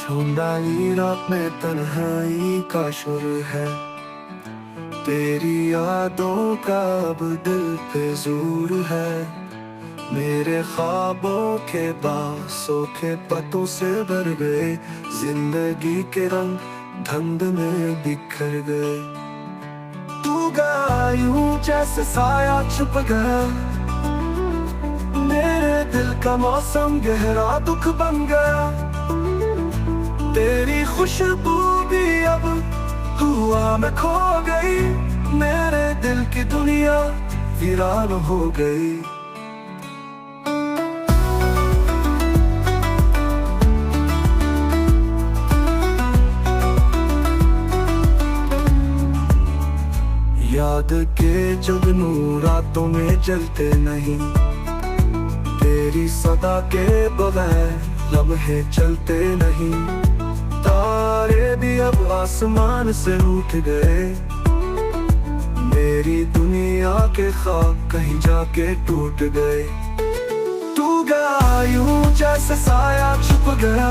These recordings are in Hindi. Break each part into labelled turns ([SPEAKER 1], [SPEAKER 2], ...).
[SPEAKER 1] झुंडाई रात में तन्हाई का शुर है। तेरी यादों का अब दिल पे जोर है। मेरे ख्वाबों के बासों के पतों से भर गए। जिंदगी के रंग धुंध में बिखर गए। तू गया यूं जैसे साया छुप गया। मेरे दिल का मौसम गहरा दुख बन गया। तेरी खुशबू भी अब हुआ में खो गई। मेरे दिल की दुनिया वीरान हो गई। याद के जुगनू रातों में जलते नहीं। तेरी सदा के बगैर लम्हे चलते नहीं। तारे भी अब आसमान से उठ गए। मेरी दुनिया के ख्वाब कहीं जाके टूट गए। तू गया यूं जैसे साया छुप गया।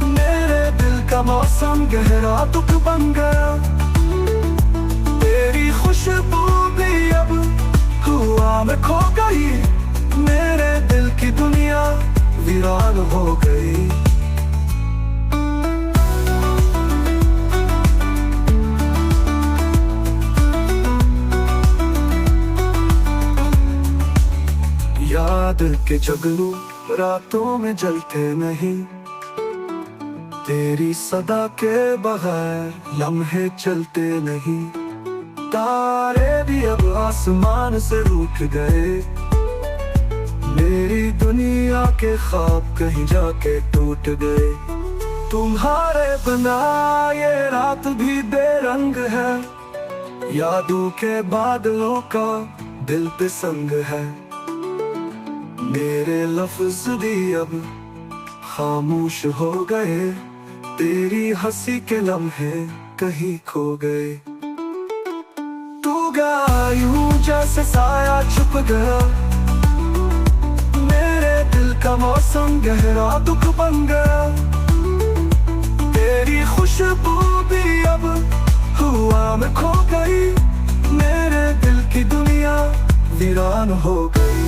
[SPEAKER 1] मेरे दिल का मौसम गहरा दुख बन गया। तेरी खुशबू भी अब हुआ में खो गई। मेरे दिल की दुनिया वीरान हो गई। याद के जगनू रातों में जलते नहीं। तेरी सदा के बगैर लम्हे चलते नहीं। तारे भी अब आसमान से रूठ गए। मेरी दुनिया के ख्वाब कहीं जाके टूट गए। तुम्हारे बिना ये रात भी बेरंग है। यादों के बादलों का दिल पे संग है। मेरे लफ्ज भी अब खामोश हो गए। तेरी हंसी के लम्हे कहीं खो गए। तू गया यूं जैसे साया छुप गया। मेरे दिल का मौसम गहरा दुख बन गया। तेरी खुशबू भी अब हुआ में खो गई। मेरे दिल की दुनिया वीरान हो गई।